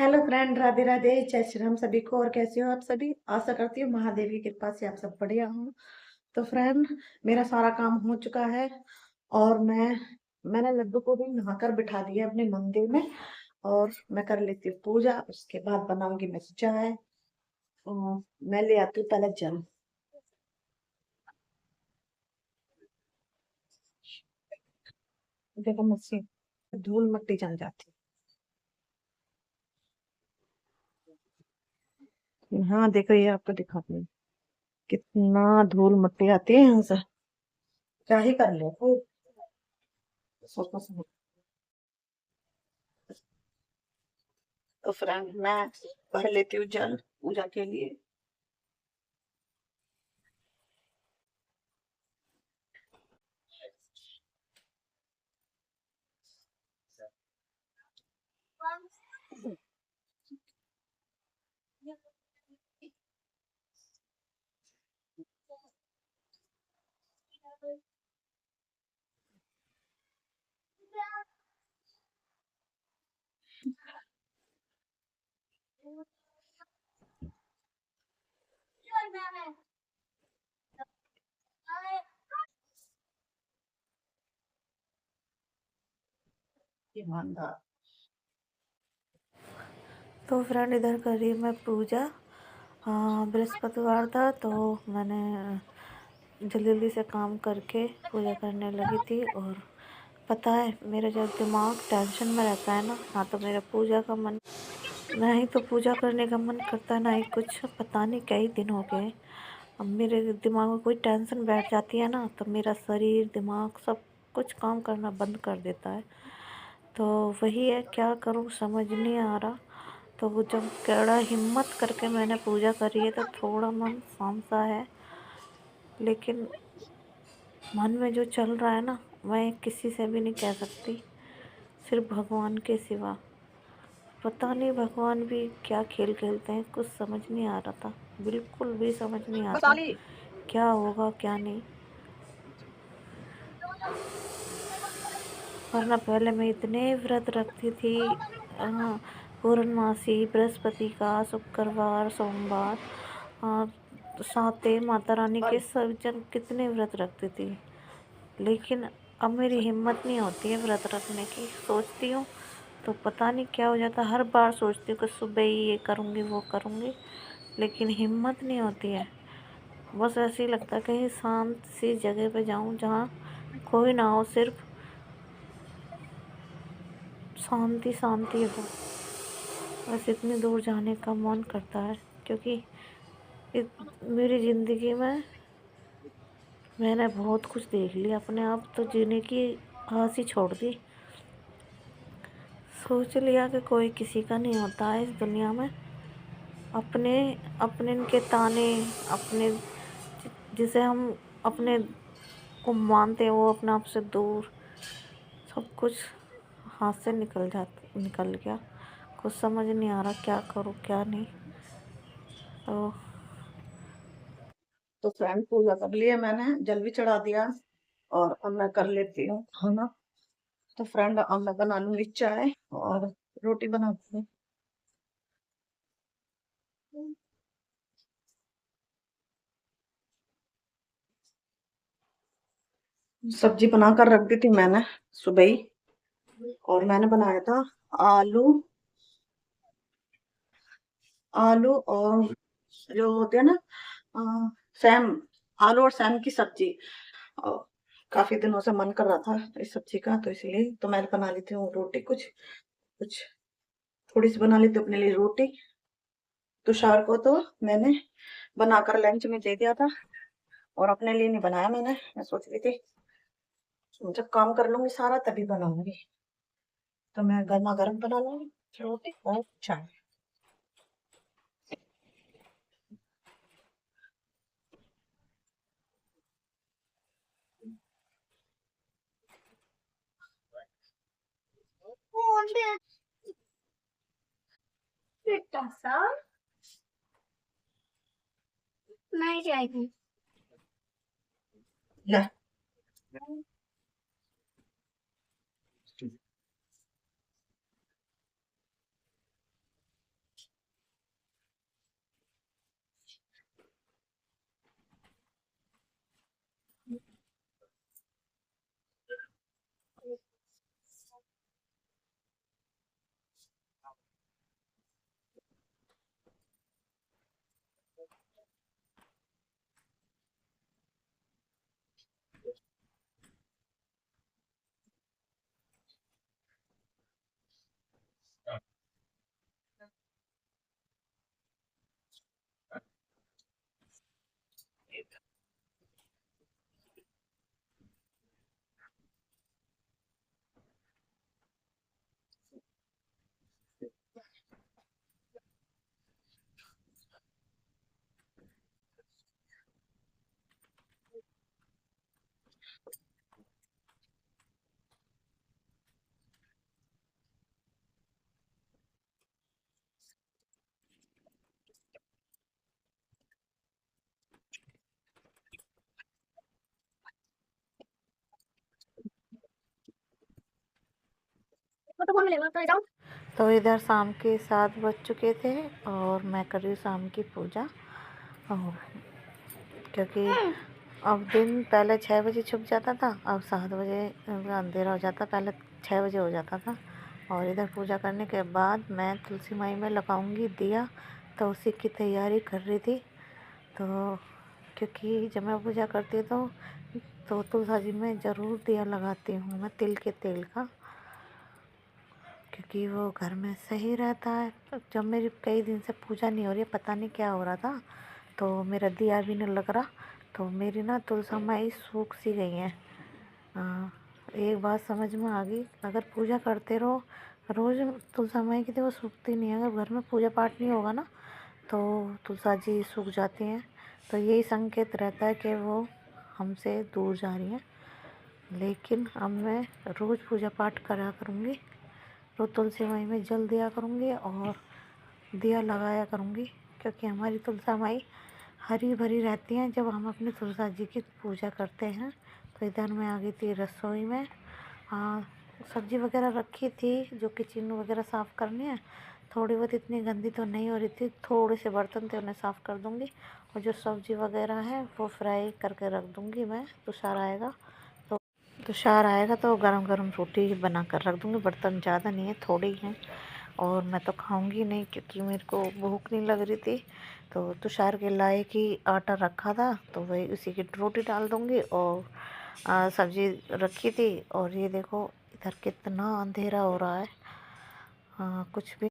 Hello friend, Radhe Radhe, जय श्री राम सभी को। और कैसे हो आप सभी? आशा करती हूँ महादेव की कृपा से आप सब बढ़िया हो। तो फ्रेंड, मेरा सारा काम हो चुका है और मैंने लड्डू को भी नहाकर बिठा दिया अपने मंदिर में। और मैं कर लेती हूँ पूजा, उसके बाद बनाऊंगी मैं चाय। और मैं ले आती हूँ पहले जल। देखो मुझसे धूल मिट्टी जम जाती है। हाँ देखो, ये आपको दिखाती हूँ कितना धूल मिट्टी आती है यहाँ से। क्या ही कर ले कोई। सोचो समझो। तो फ्रेंड, मैं भर लेती हूँ जल पूजा के लिए। ईमानदार। तो फ्रेंड, इधर करी मैं पूजा। हाँ, बृहस्पतिवार था तो मैंने जल्दी जल्दी से काम करके पूजा करने लगी थी। और पता है, मेरा जब दिमाग टेंशन में रहता है ना तो मेरा पूजा का मन, ना ही तो पूजा करने का मन करता है, ना ही कुछ। पता नहीं कई दिन हो गए, अब मेरे दिमाग में कोई टेंशन बैठ जाती है ना तो मेरा शरीर दिमाग सब कुछ काम करना बंद कर देता है। तो वही है, क्या करूँ समझ नहीं आ रहा। तो वो जब कड़ा हिम्मत करके मैंने पूजा करी है तो थोड़ा मन शांत सा है। लेकिन मन में जो चल रहा है ना, मैं किसी से भी नहीं कह सकती, सिर्फ भगवान के सिवा। पता नहीं भगवान भी क्या खेल खेलते हैं, कुछ समझ नहीं आ रहा था। बिल्कुल भी समझ नहीं आ रहा क्या होगा क्या नहीं। वरना पहले मैं इतने व्रत रखती थी। हाँ, पूर्णमासी, बृहस्पति का, शुक्रवार, सोमवार, और साते माता रानी के सब जन कितने व्रत रखती थी। लेकिन अब मेरी हिम्मत नहीं होती है व्रत रखने की। सोचती हूँ तो पता नहीं क्या हो जाता। हर बार सोचती हूँ कि सुबह ही ये करूँगी वो करूँगी, लेकिन हिम्मत नहीं होती है। बस ऐसे ही लगता है कहीं शांत सी जगह पे जाऊँ जहाँ कोई ना हो, सिर्फ शांति शांति हो। बस इतनी दूर जाने का मन करता है, क्योंकि मेरी ज़िंदगी में मैंने बहुत कुछ देख लिया। अपने आप तो जीने की आस ही छोड़ दी। सोच लिया कि कोई किसी का नहीं होता है इस दुनिया में। अपने अपने इनके ताने, अपने जिसे हम अपने को मानते हैं, वो अपने आप से दूर, सब कुछ हाथ से निकल गया। कुछ समझ नहीं आ रहा क्या करूँ क्या नहीं। तो फ्रेंड, पूजा कर लिया मैंने, जल भी चढ़ा दिया। और अब मैं कर लेती हूँ खाना। तो फ्रेंड, अब मैं बना लूंगी चाय और रोटी बनाती हूँ। सब्जी बना कर रख दी थी मैंने सुबह ही। और मैंने बनाया था आलू। आलू और जो होते हैं ना, अ, सैम, आलू और सैम की सब्जी। और काफी दिनों से मन कर रहा था इस सब्जी का, तो इसलिए तो मैं बना लेती हूँ रोटी। कुछ कुछ थोड़ी सी बना लेती हूँ अपने लिए रोटी। तुषार को तो मैंने बनाकर लंच में दे दिया था, और अपने लिए नहीं बनाया मैंने। मैं सोच रही थी जब काम कर लूंगी सारा तभी बनाऊंगी। तो मैं गर्मा गर्म बना लूंगी रोटी और चाय। बेटा सा नहीं जाएगी। ले। तो इधर शाम के 7 बज चुके थे और मैं कर रही हूँ शाम की पूजा। और क्योंकि अब दिन पहले 6 बजे छुप जाता था, अब 7 बजे अंधेरा हो जाता, पहले 6 बजे हो जाता था। और इधर पूजा करने के बाद मैं तुलसी माई में लगाऊंगी दिया, तो उसी की तैयारी कर रही थी। तो क्योंकि जब मैं पूजा करती हूँ तो तुलसा जी में ज़रूर दिया लगाती हूँ मैं, तिल के तेल का, क्योंकि वो घर में सही रहता है। जब मेरी कई दिन से पूजा नहीं हो रही है, पता नहीं क्या हो रहा था, तो मेरा दिया भी नहीं लग रहा, तो मेरी ना तुलसा माई सूख सी गई हैं। एक बात समझ में आ गई, अगर पूजा करते रहो रोज़ तुलसा माई की, तो वो सूखती नहीं है। अगर घर में पूजा पाठ नहीं होगा ना तो तुलसा जी सूख जाती हैं। तो यही संकेत रहता है कि वो हमसे दूर जा रही हैं। लेकिन अब मैं रोज़ पूजा पाठ करा करूँगी, रोज़ तुलसी माई में जल दिया करूँगी और दिया लगाया करूँगी, क्योंकि हमारी तुलसा माई हरी भरी रहती हैं जब हम अपनी तुलसा जी की पूजा करते हैं। तो इधर मैं आ गई थी रसोई में। सब्ज़ी वगैरह रखी थी, जो किचन वगैरह साफ़ करनी है, थोड़ी बहुत, इतनी गंदी तो नहीं हो रही थी, थोड़े से बर्तन थे उन्हें साफ़ कर दूँगी। और जो सब्ज़ी वगैरह है वो फ्राई करके रख दूँगी मैं, तुषार आएगा तो गरम गरम रोटी बना कर रख दूँगी। बर्तन ज़्यादा नहीं है, थोड़े ही हैं, और मैं तो खाऊंगी नहीं क्योंकि मेरे को भूख नहीं लग रही थी। तो तुषार के लाए की आटा रखा था, तो वही उसी की रोटी डाल दूँगी। और सब्ज़ी रखी थी। और ये देखो इधर कितना अंधेरा हो रहा है, कुछ भी